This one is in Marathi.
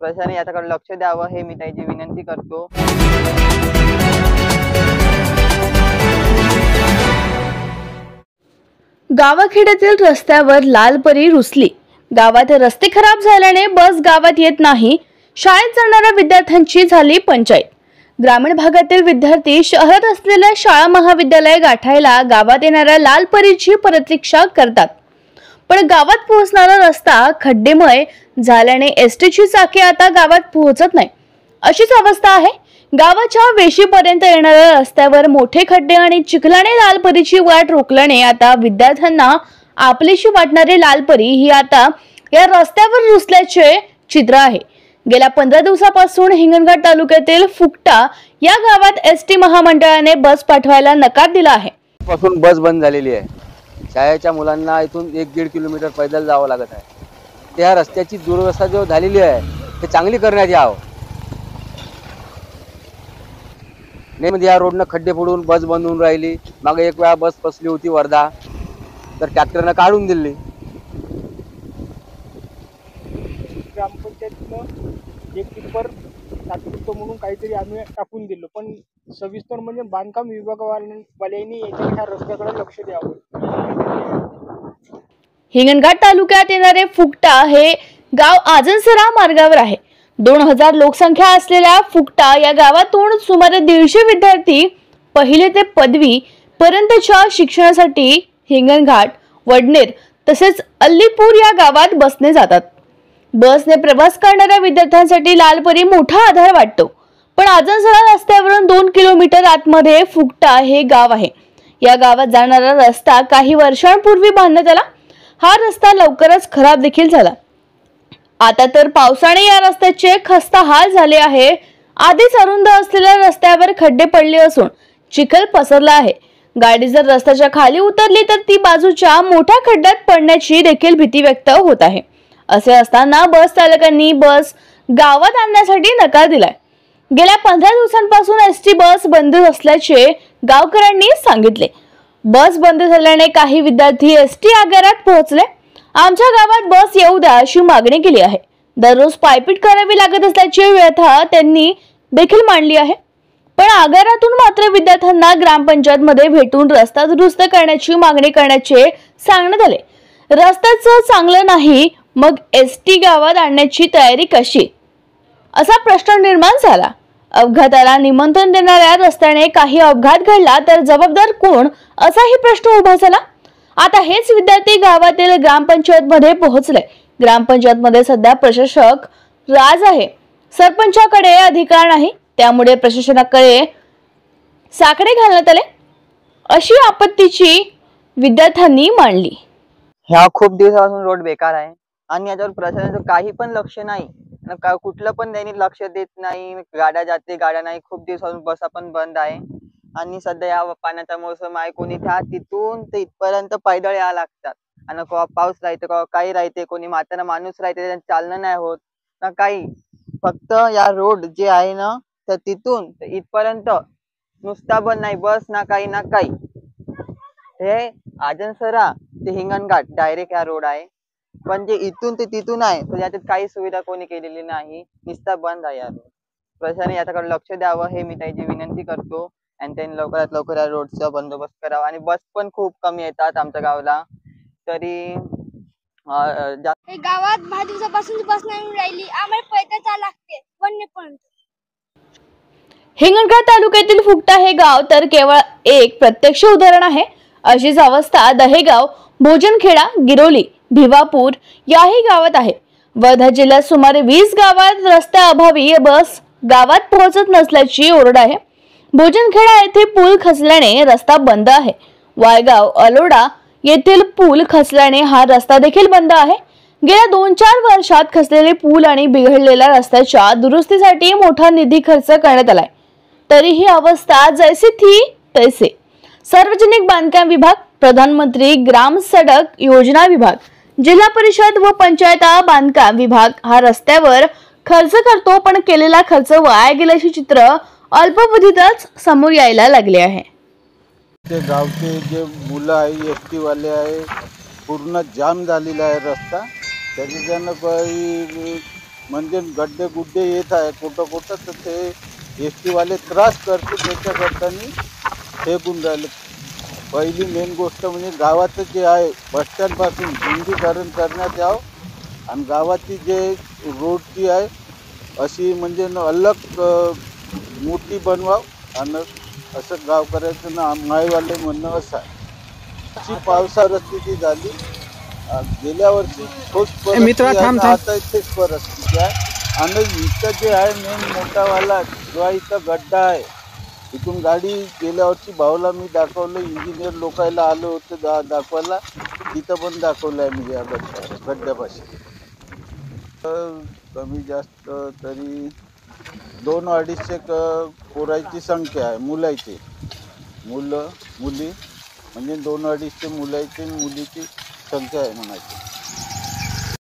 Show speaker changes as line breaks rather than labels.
प्रशासनाने याच्याकडे लक्ष द्यावं हे मी त्याची विनंती करतो।
गावाखेड्यातील रस्त्यावर लाल परी रुसली। गावात रस्ते खराब झाल्याने बस गावात येत नाही। शाळेत जाणाऱ्या विद्यार्थ्यांची झाली पंचायत। ग्रामीण भागातील विद्यार्थी शहरात असलेल्या शाळा महाविद्यालय गाठायला गावात येणाऱ्या लाल परीची प्रतीक्षा करतात, पण गावात पोहोचणारा रस्ता खड्डेमय झाल्याने एसटीची चाके आता गावात पोहोचत नाही। अशीच अवस्था आहे। गावाच्या वेशीपर्यंत येणाऱ्या रस्त्यावर मोठे खड्डे आणि चिखलाने लाल परीची वाट रोखल्याने आता विद्यार्थ्यांना आपलीशी वाटणारी लाल परी ही आता या रस्त्यावर रुसल्याचे चित्र आहे। गेल्या 15 दिवसापासून हिंगणघाट तालुक्यातील फुकटा या गावात एसटी महामंडळाने बस पाठवायला नकार दिला आहे।
पासून बस बंद झालेली आहे। शाळेच्या मुलांना इथून 1-1.5 किलोमीटर पैदल जावं लागत आहे। त्या रस्त्याची दुरवस्था जो झालेली आहे ते चांगली करण्यात यावं। नेमके या रोडनं खड्डे पडून बस बंद होऊन राहिली। मागे एक वेळा बस फसली होती वर्धा, तर ट्रॅक्टरनं काढून दिली।
ग्रामपंचायतीनं एक टिप्पर तात्पुरतं म्हणून काहीतरी आम्ही टाकून दिलं, पण सविस्तर म्हणजे बांधकाम विभागवाल्यांनी याच्या रस्त्याकडे लक्ष द्यावं।
हिंगणघाट तालुक्यात येणारे फुकटा हे गाव आजनसरा मार्गावर आहे। 2000 लोकसंख्या असलेल्या फुकटा या गावातून सुमारे 150 विद्यार्थी पहिली ते पदवी पर्यंतच्या शिक्षणासाठी हिंगणघाट, वडनेर तसेच अल्लीपूर या गावात बसने जातात। बसने प्रवास करणाऱ्या विद्यार्थ्यांसाठी लालपरी मोठा आधार वाटतो, पण आजनसरा रस्त्यावरून 2 किलोमीटर आतमध्ये फुकटा हे गाव आहे। या गावात जाणारा रस्ता काही वर्षांपूर्वी बांधण्यात आला। हा रस्ता लवकरच खराब देखील झाला। आता तर पावसाने या रस्त्याचे खस्ता हाल झाले आहे। आधीच अरुंद असलेल्या रस्त्यावर खड्डे पडले असून चिखल पसरला आहे। गाडी जर रस्त्याच्या खाली उतरली तर ती बाजूच्या मोठ्या खड्ड्यात पडण्याची देखील भीती व्यक्त होत आहे। असे असताना बस चालकांनी बस गावात आणण्यासाठी नकार दिलाय। गेल्या 15 दिवसांपासून एसटी बस बंद असल्याचे गावकऱ्यांनी सांगितले। बस बंद झाल्याने काही विद्यार्थी एसटी आगारात पोहोचले। आमच्या गावात बस येऊ द्या अशी मागणी केली आहे। दररोज पायपीट करावी लागत असल्याची व्यथा त्यांनी देखील मांडली आहे, पण आगारातून मात्र विद्यार्थ्यांना ग्रामपंचायतमध्ये भेटून रस्ता दुरुस्त करण्याची मागणी करण्याचे सांगण्यात आले। रस्त्याचं चांगलं नाही, मग एसटी गावात आणण्याची तयारी कशी, असा प्रश्न निर्माण झाला। अपघाताला निमंत्रण देणाऱ्या रस्त्याने काही अपघात घडला तर जबाबदार कोण, असाही प्रश्न उभा झाला। आता हेच विद्यार्थी गावातील ग्रामपंचायत मध्ये पोहोचले। ग्रामपंचायत मध्ये सध्या प्रशासक राज आहे। सरपंचाकडे अधिकार नाही, त्यामुळे प्रशासनाकडे साकडे घालण्यात आले, अशी आपत्तीची विद्यार्थ्यांनी मांडली।
ह्या खूप दिवसापासून रोड बेकार आहे आणि याच्यावर प्रशासनाचं काही पण लक्ष नाही। कुठलं पण त्यांनी लक्ष देत नाही। गाड्या जाते, गाड्या नाही। खूप दिवसापासून बसा पण बंद आहे आणि सध्या या पाण्याचा मोसम आहे। कोणी त्या तिथून ते इथपर्यंत पैदल यावं लागतात आणि पाऊस राहते, काही राहते, कोणी म्हातारा माणूस राहते, त्यांचं चालणं नाही होत ना काही। फक्त या रोड जे आहे ना तर तिथून इथपर्यंत नुसता बंद नाही, बस ना काही ना काही। हे आजनसरा ते हिंगणघाट डायरेक्ट हा रोड आहे, पण जे इथून ते तिथून आहे तर याच्यात काही सुविधा कोणी केलेली नाही, नुसता बंद आहे या रोड। प्रशासनाने याच्याकडे लक्ष द्यावं हे मी त्याची विनंती करतो आणि त्यांनी लवकरात लवकर या रोडचा बंदोबस्त करावा। आणि बस पण खूप कमी येतात आमच्या गावाला, तरी
गावात 10 दिवसापासून बस नाही राहिली, आम्हाला पैदल जावं लागते वडनेरपर्यंत।
हिंगणघाट तालुक्यातील फुकटा हे गाव तर केवळ एक प्रत्यक्ष उदाहरण आहे। अशीच अवस्था दहेगाव, भोजनखेडा, गिरोली, भिवापूर याही गावात आहे। वर्धा जिल्ह्यात सुमारे 20 गावात रस्त्याअभावी बस गावात पोहोचत नसल्याची ओरड आहे। भोजनखेडा येथे पूल खचल्याने रस्ता बंद आहे। वायगाव, अलोडा येथील पूल खचल्याने हा रस्ता देखील बंद आहे। गेल्या 2-4 वर्षात खचलेले पूल आणि बिघडलेल्या रस्त्याच्या दुरुस्तीसाठी मोठा निधी खर्च करण्यात आलाय, तरीही अवस्था जैसी थी तैसे। सार्वजनिक बांधकाम विभाग, प्रधानमंत्री ग्राम सडक योजना विभाग, जिल्हा परिषद व पंचायत बांधकाम विभाग हा रस्त्यावर खर्च करतो, पण केलेला खर्च वाया गेल्याचे चित्र अल्पावधीतच समोर यायला लागले आहे।
ते गावचे जे मुलं आहे, एसटी वाले आहे, पूर्ण जाम झालेला आहे रस्ता। त्याच्यानं काही म्हणजे गड्डे गुड्डे येत आहे कुठं तर ते एस वाले त्रास करते त्याच्याकरता फेकून राहिले. पहिली मेन गोष्ट म्हणजे गावाचं जे आहे बस स्टँडपासून रुंदीकरण करण्यात यावं आणि गावाची जे रोडची आहे अशी म्हणजे अलग मोठी बनवावं आणि असं गावकऱ्याचं ना मायवाले म्हणणं असं आहे. अशी पावसाळ्यात स्थिती झाली. गेल्या वर्षी ठोस परिस्थिती आहे, आता इथेच परिस्थिती आहे. आणि इथं जे आहे मेन मोठावाला जो आहे इथं गड्डा आहे, इथून गाडी गेल्या वर्षी भाऊला मी दाखवलं, इंजिनियर लोकायला आलो होते दाखवायला, तिथं पण दाखवलं आहे मी या गड्ड्यापाशी. कमी जास्त तरी 200-250 पोरायची संख्या आहे, मुली म्हणजे 200-250 मुलाची मुलीची संख्या आहे म्हणायची.